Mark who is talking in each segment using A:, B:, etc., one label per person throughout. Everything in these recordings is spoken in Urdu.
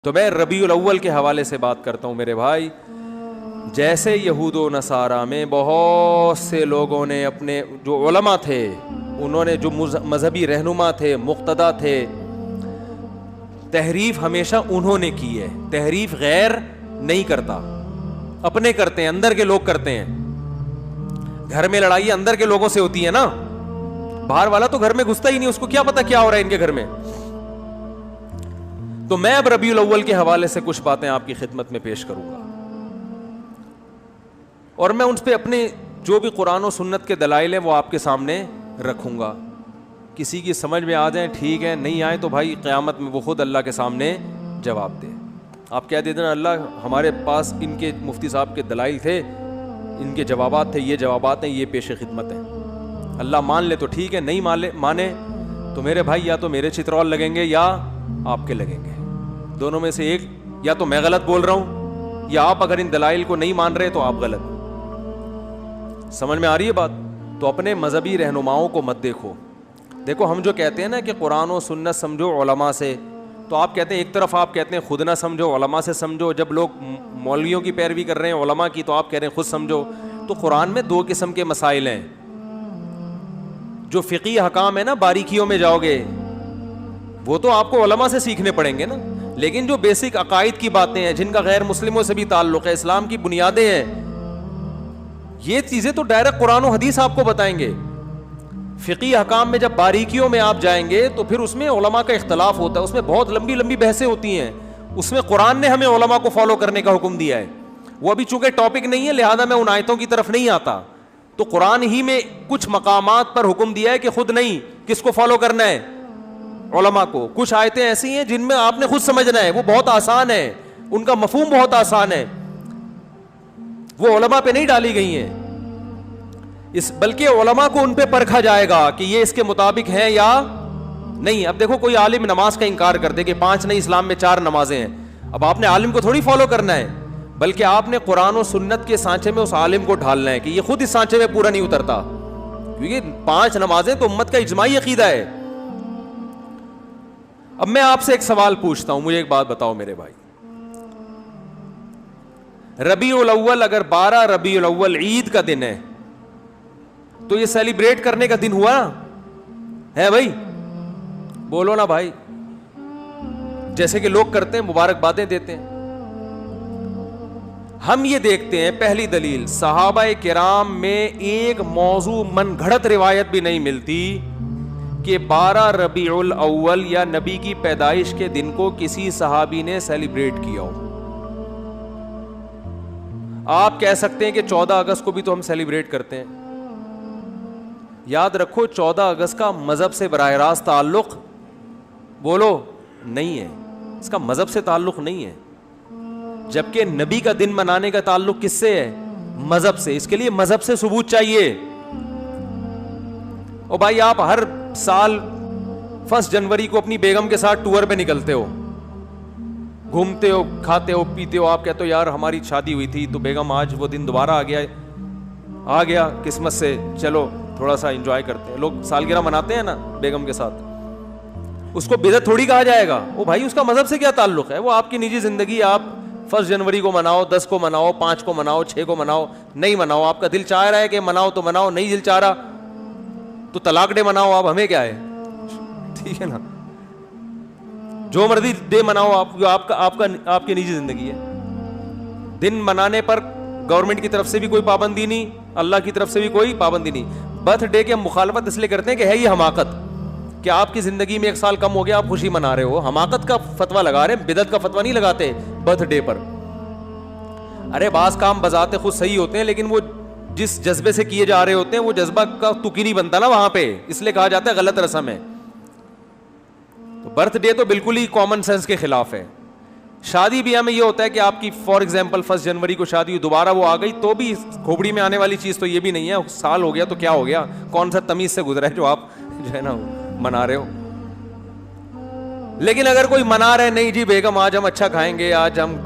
A: تو میں ربیع الاول کے حوالے سے بات کرتا ہوں میرے بھائی. جیسے یہود و نصارہ میں بہت سے لوگوں نے اپنے جو علماء تھے, انہوں نے جو مذہبی رہنما تھے, مقتدا تھے, تحریف ہمیشہ انہوں نے کی ہے. تحریف غیر نہیں کرتا, اپنے کرتے ہیں, اندر کے لوگ کرتے ہیں. گھر میں لڑائی اندر کے لوگوں سے ہوتی ہے نا, باہر والا تو گھر میں گھستا ہی نہیں, اس کو کیا پتا کیا ہو رہا ہے ان کے گھر میں. تو میں اب ربیع الاول کے حوالے سے کچھ باتیں آپ کی خدمت میں پیش کروں گا, اور میں ان پہ اپنے جو بھی قرآن و سنت کے دلائل ہیں وہ آپ کے سامنے رکھوں گا. کسی کی سمجھ میں آ جائیں ٹھیک ہے, نہیں آئے تو بھائی قیامت میں وہ خود اللہ کے سامنے جواب دے. آپ کہہ دیتے نا اللہ ہمارے پاس ان کے مفتی صاحب کے دلائل تھے, ان کے جوابات تھے, یہ جوابات ہیں, یہ پیش خدمت ہیں. اللہ مان لے تو ٹھیک ہے, نہیں مانے تو میرے بھائی یا تو میرے چترول لگیں گے یا آپ کے لگیں گے. دونوں میں سے ایک, یا تو میں غلط بول رہا ہوں یا آپ اگر ان دلائل کو نہیں مان رہے تو آپ غلط. سمجھ میں آ رہی ہے بات؟ تو اپنے مذہبی رہنماؤں کو مت دیکھو. دیکھو ہم جو کہتے ہیں نا کہ قرآن و سنت سمجھو علماء سے, تو آپ کہتے ہیں ایک طرف آپ کہتے ہیں خود نہ سمجھو, علماء سے سمجھو. جب لوگ مولویوں کی پیروی کر رہے ہیں علماء کی, تو آپ کہہ رہے ہیں خود سمجھو. تو قرآن میں دو قسم کے مسائل ہیں. جو فقہی احکام ہے نا, باریکیوں میں جاؤ گے وہ تو آپ کو علماء سے سیکھنے پڑیں گے نا, لیکن جو بیسک عقائد کی باتیں ہیں جن کا غیر مسلموں سے بھی تعلق ہے, اسلام کی بنیادیں ہیں, یہ چیزیں تو ڈائریکٹ قرآن و حدیث آپ کو بتائیں گے. فقہی احکام میں جب باریکیوں میں آپ جائیں گے تو پھر اس میں علماء کا اختلاف ہوتا ہے, اس میں بہت لمبی لمبی بحثیں ہوتی ہیں. اس میں قرآن نے ہمیں علماء کو فالو کرنے کا حکم دیا ہے. وہ ابھی چونکہ ٹاپک نہیں ہے لہذا میں ان آیتوں کی طرف نہیں آتا. تو قرآن ہی میں کچھ مقامات پر حکم دیا ہے کہ خود نہیں, کس کو فالو کرنا ہے, علماء کو. کچھ آیتیں ایسی ہیں جن میں آپ نے خود سمجھنا ہے, وہ بہت آسان ہے, ان کا مفہوم بہت آسان ہے, وہ علماء پہ نہیں ڈالی گئی ہیں. بلکہ علماء کو ان پہ پرکھا جائے گا کہ یہ اس کے مطابق ہیں یا نہیں. اب دیکھو کوئی عالم نماز کا انکار کر دے کہ 5 نہیں اسلام میں 4 نمازیں ہیں, اب آپ نے عالم کو تھوڑی فالو کرنا ہے, بلکہ آپ نے قرآن و سنت کے سانچے میں اس عالم کو ڈھالنا ہے کہ یہ خود اس سانچے میں پورا نہیں اترتا, کیونکہ 5 نمازیں تو امت کا اجماعی عقیدہ ہے. اب میں آپ سے ایک سوال پوچھتا ہوں, مجھے ایک بات بتاؤ میرے بھائی, ربیع الاول اگر 12 ربیع الاول عید کا دن ہے تو یہ سیلیبریٹ کرنے کا دن ہوا ہے بھائی؟ بولو نا بھائی. جیسے کہ لوگ کرتے ہیں, مبارکبادیں دیتے ہیں. ہم یہ دیکھتے ہیں, پہلی دلیل, صحابہ کرام میں ایک موضوع من گھڑت روایت بھی نہیں ملتی کہ 12 ربیع الاول یا نبی کی پیدائش کے دن کو کسی صحابی نے سیلیبریٹ کیا ہو. آپ کہہ سکتے ہیں کہ 14 اگست کو بھی تو ہم سیلیبریٹ کرتے ہیں. یاد رکھو 14 اگست کا مذہب سے براہ راست تعلق بولو نہیں ہے, اس کا مذہب سے تعلق نہیں ہے, جبکہ نبی کا دن منانے کا تعلق کس سے ہے؟ مذہب سے. اس کے لیے مذہب سے ثبوت چاہیے. او بھائی آپ ہر سال 1 جنوری کو اپنی بیگم کے ساتھ ٹور پہ نکلتے ہو, گھومتے ہو, کھاتے ہو, پیتے ہو, آپ کہتے ہو یار ہماری شادی ہوئی تھی تو بیگم آج وہ دن دوبارہ آ گیا قسمت سے, چلو تھوڑا سا انجوائے کرتے ہیں. لوگ سالگرہ مناتے ہیں نا بیگم کے ساتھ, اس کو بدعت تھوڑی کہا جائے گا. وہ بھائی اس کا مذہب سے کیا تعلق ہے؟ وہ آپ کی نجی زندگی. آپ 1 جنوری کو مناؤ, 10 کو مناؤ, 5 کو مناؤ, 6 کو مناؤ, نہیں مناؤ, آپ کا دل چاہ رہا ہے کہ مناؤ تو مناؤ, نہیں دل چاہ رہا تو طلاق ڈے مناؤ. آپ ہمیں کیا ہے, ٹھیک ہے نا, جو مرضی ڈے مناؤ, آپ کی نجی زندگی ہے. دن منانے پر گورنمنٹ کی طرف سے بھی کوئی پابندی نہیں, اللہ کی طرف سے بھی کوئی پابندی نہیں. برتھ ڈے کی ہم مخالفت اس لیے کرتے ہیں کہ ہے یہ حماقت, کہ آپ کی زندگی میں 1 سال کم ہو گیا, آپ خوشی منا رہے ہو. حماقت کا فتویٰ لگا رہے ہیں, بدعت کا فتویٰ نہیں لگاتے برتھ ڈے پر. ارے بعض کام بذات خود صحیح ہوتے ہیں, لیکن وہ جس جذبے سے کیے جا رہے ہوتے ہیں وہ جذبہ کا تک ہی نہیں بنتا نا وہاں پہ, اس لیے کہا جاتا ہے غلط رسم ہے. تو برتھ ڈے تو بالکل ہی کامن سینس کے خلاف ہے. شادی بھی ہمیں یہ ہوتا ہے کہ آپ کی فار ایگزامپل 1 جنوری کو شادی ہوئی, دوبارہ وہ آ گئی تو بھی کھوپڑی میں آنے والی چیز تو یہ بھی نہیں ہے. سال ہو گیا تو کیا ہو گیا, کون سا تمیز سے گزرا ہے جو آپ جو ہے نا منا رہے ہو. لیکن اگر کوئی منا رہے نہیں جی بیگم آج ہم اچھا کھائیں گے, آج ہم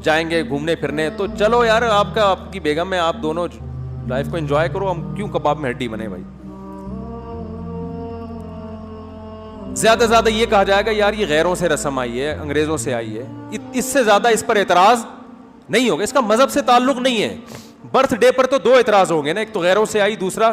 A: جائیں گے گھومنے پھرنے, تو چلو یار آپ کی بیگم ہے, آپ دونوں لائف کو انجوائے کرو, ہم کیوں کباب میں ہڈی بنے بھائی. زیادہ سے زیادہ یہ کہا جائے گا یار یہ غیروں سے رسم آئی ہے, انگریزوں سے آئی ہے, اس سے زیادہ اس پر اعتراض نہیں ہوگا. اس کا مذہب سے تعلق نہیں ہے. برتھ ڈے پر تو 2 اعتراض ہوں گے نا, ایک تو غیروں سے آئی, دوسرا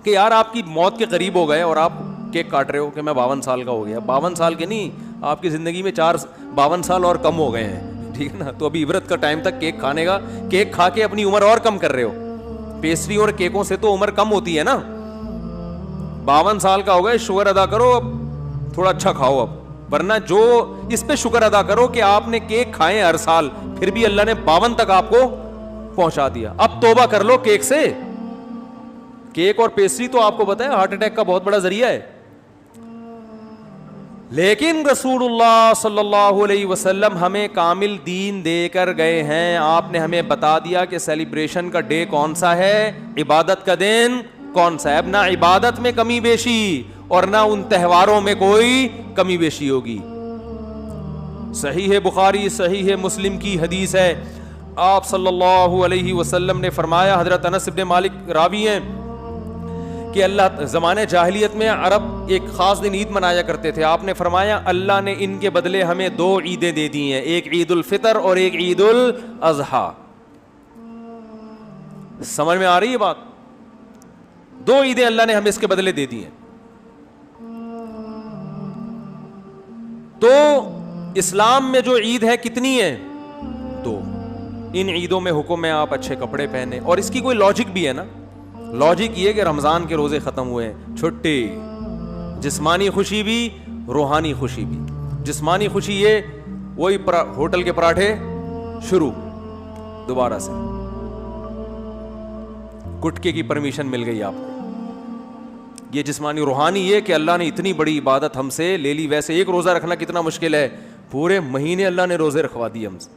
A: کہ یار آپ کی موت کے قریب ہو گئے اور آپ کیک کاٹ رہے ہو کہ میں 52 سال کا ہو گیا. 52 سال کے نہیں, آپ کی زندگی میں 52 سال اور کم ہو گئے ہیں, ٹھیک ہے نا. تو ابھی عبرت کا ٹائم تک کیک کھانے کا, کیک کھا کے اپنی عمر اور کم کر رہے ہو. پیسٹری اور کیکوں سے تو عمر کم ہوتی ہے نا. 52 سال کا ہو گئے, شکر ادا کرو, اب تھوڑا اچھا کھاؤ اب, ورنہ جو اس پہ شکر ادا کرو کہ آپ نے کیک کھائے ہر سال, پھر بھی اللہ نے 52 تک آپ کو پہنچا دیا. اب توبہ کر لو کیک سے. کیک اور پیسٹری تو آپ کو پتہ ہے ہارٹ اٹیک کا بہت بڑا ذریعہ ہے. لیکن رسول اللہ صلی اللہ علیہ وسلم ہمیں کامل دین دے کر گئے ہیں. آپ نے ہمیں بتا دیا کہ سیلیبریشن کا ڈے کون سا ہے, عبادت کا دن کون سا ہے. اب نہ عبادت میں کمی بیشی اور نہ ان تہواروں میں کوئی کمی بیشی ہوگی. صحیح بخاری صحیح مسلم کی حدیث ہے, آپ صلی اللہ علیہ وسلم نے فرمایا, حضرت انس بن مالک راوی ہیں, کہ اللہ زمانے جاہلیت میں عرب ایک خاص دن عید منایا کرتے تھے. آپ نے فرمایا اللہ نے ان کے بدلے ہمیں 2 عیدیں دے دی ہیں, ایک عید الفطر اور ایک عید الاضحیٰ. سمجھ میں آ رہی ہے بات؟ 2 عیدیں اللہ نے ہمیں اس کے بدلے دے دی ہیں. تو اسلام میں جو عید ہے کتنی ہے؟ 2. ان عیدوں میں حکم ہے آپ اچھے کپڑے پہنے, اور اس کی کوئی لاجک بھی ہے نا. لاجک یہ کہ رمضان کے روزے ختم ہوئے, چھٹی, جسمانی خوشی بھی روحانی خوشی بھی. جسمانی خوشی یہ وہی ہوٹل کے پراٹھے شروع دوبارہ سے, گٹکے کی پرمیشن مل گئی آپ کو, یہ جسمانی. روحانی یہ کہ اللہ نے اتنی بڑی عبادت ہم سے لے لی. ویسے ایک روزہ رکھنا کتنا مشکل ہے, پورے مہینے اللہ نے روزے رکھوا دیے ہم سے,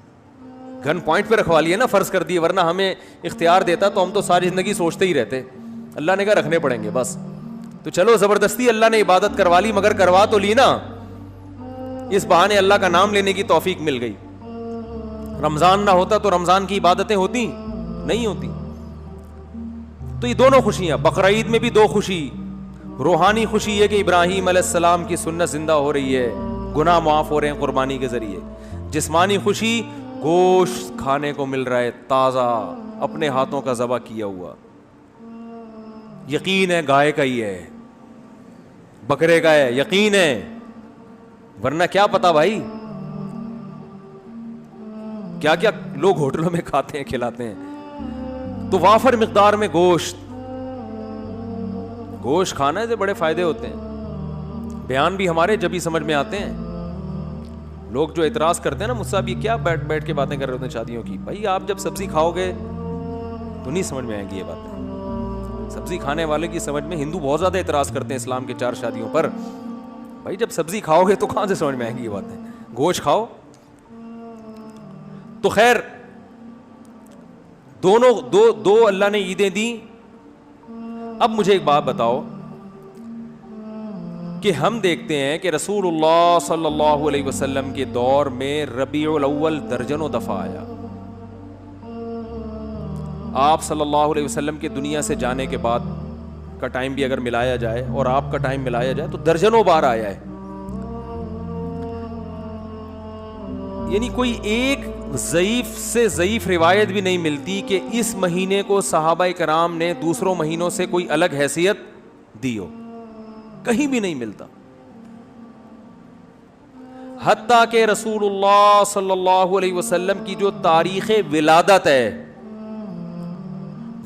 A: گن پوائنٹ پہ رکھوا لیے نا, فرض کر دیے. ورنہ ہمیں اختیار دیتا تو ہم تو ساری زندگی سوچتے ہی رہتے. اللہ نے کہا رکھنے پڑیں گے بس. تو چلو زبردستی اللہ نے عبادت کروا لی, مگر کروا تو لی نا, اس بہانے اللہ کا نام لینے کی توفیق مل گئی. رمضان نہ ہوتا تو رمضان کی عبادتیں ہوتی نہیں ہوتی. تو یہ دونوں خوشیاں. بقرعید میں بھی 2 خوشی, روحانی خوشی یہ کہ ابراہیم علیہ السلام کی سنت زندہ ہو رہی ہے, گناہ معاف ہو رہے ہیں قربانی کے ذریعے. جسمانی خوشی گوشت کھانے کو مل رہا ہے تازہ, اپنے ہاتھوں کا ذبح کیا ہوا. یقین ہے گائے کا ہی ہے, بکرے کا ہے, یقین ہے, ورنہ کیا پتا بھائی کیا کیا لوگ ہوٹلوں میں کھاتے ہیں کھلاتے ہیں. تو وافر مقدار میں گوشت کھانے سے بڑے فائدے ہوتے ہیں. بیان بھی ہمارے جب ہی سمجھ میں آتے ہیں. لوگ جو اعتراض کرتے ہیں نا مجھ سے, اب یہ کیا بیٹھ کے باتیں کر رہے ہوتے ہیں شادیوں کی. بھائی آپ جب سبزی کھاؤ گے تو نہیں سمجھ میں آئیں گی یہ باتیں. سبزی کھانے والے کی سمجھ میں, ہندو بہت زیادہ اعتراض کرتے ہیں اسلام کے 4 شادیوں پر. بھائی جب سبزی کھاؤ گے تو کہاں سے سمجھ میں آئیں گی یہ باتیں, گوشت کھاؤ. تو خیر دونوں دو اللہ نے عیدیں دی. اب مجھے ایک بات بتاؤ کہ ہم دیکھتے ہیں کہ رسول اللہ صلی اللہ علیہ وسلم کے دور میں ربیع الاول درجنوں دفعہ آیا. آپ صلی اللہ علیہ وسلم کے دنیا سے جانے کے بعد کا ٹائم بھی اگر ملایا جائے اور آپ کا ٹائم ملایا جائے تو درجنوں بار آیا ہے. یعنی کوئی ایک ضعیف سے ضعیف روایت بھی نہیں ملتی کہ اس مہینے کو صحابہ کرام نے دوسروں مہینوں سے کوئی الگ حیثیت دی ہو, کہیں بھی نہیں ملتا. حتیٰ کہ رسول اللہ صلی اللہ علیہ وسلم کی جو تاریخ ولادت ہے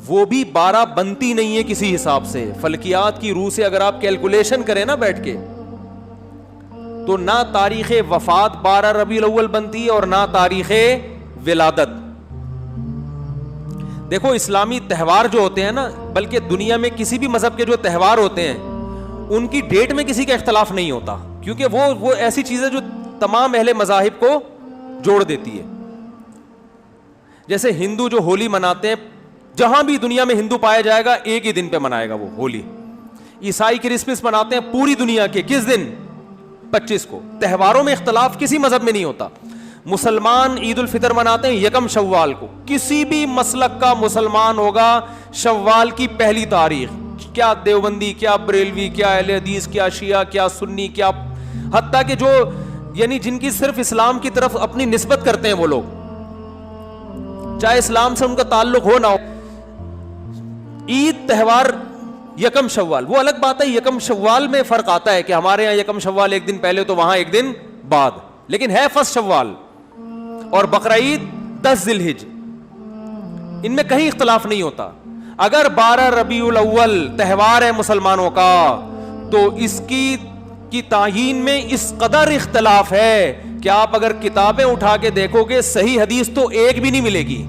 A: وہ بھی 12 بنتی نہیں ہے کسی حساب سے. فلکیات کی روح سے اگر آپ کیلکولیشن کریں نا بیٹھ کے, تو نہ تاریخ وفات 12 ربیع الاول بنتی ہے اور نہ تاریخ ولادت. دیکھو اسلامی تہوار جو ہوتے ہیں نا, بلکہ دنیا میں کسی بھی مذہب کے جو تہوار ہوتے ہیں ان کی ڈیٹ میں کسی کا اختلاف نہیں ہوتا, کیونکہ وہ ایسی چیز ہے جو تمام اہل مذاہب کو جوڑ دیتی ہے. جیسے ہندو جو ہولی مناتے ہیں, جہاں بھی دنیا میں ہندو پایا جائے گا ایک ہی دن پہ منائے گا وہ ہولی. عیسائی کرسمس مناتے ہیں پوری دنیا کے کس دن؟ 25 کو. تہواروں میں اختلاف کسی مذہب میں نہیں ہوتا. مسلمان عید الفطر مناتے ہیں 1 شوال کو. کسی بھی مسلک کا مسلمان ہوگا شوال کی پہلی تاریخ کیا دیوبندی، کیا بریلوی، کیا اہل حدیث، کیا شیعہ، کیا سنی، کیا حتیٰ کہ جو یعنی جن کی صرف اسلام کی طرف اپنی نسبت کرتے ہیں وہ لوگ، چاہے اسلام سے ان کا تعلق ہو نہ ہو. عید تہوار یکم شوال وہ الگ بات ہے، یکم شوال میں فرق آتا ہے کہ ہمارے یہاں یکم شوال ایک دن پہلے تو وہاں ایک دن بعد، لیکن ہے فرسٹ شوال. اور بقرہ عید 10 ذی الحج، ان میں کہیں اختلاف نہیں ہوتا. اگر 12 ربیع الاول تہوار ہے مسلمانوں کا تو اس کی تعیین میں اس قدر اختلاف ہے کہ آپ اگر کتابیں اٹھا کے دیکھو گے صحیح حدیث تو ایک بھی نہیں ملے گی.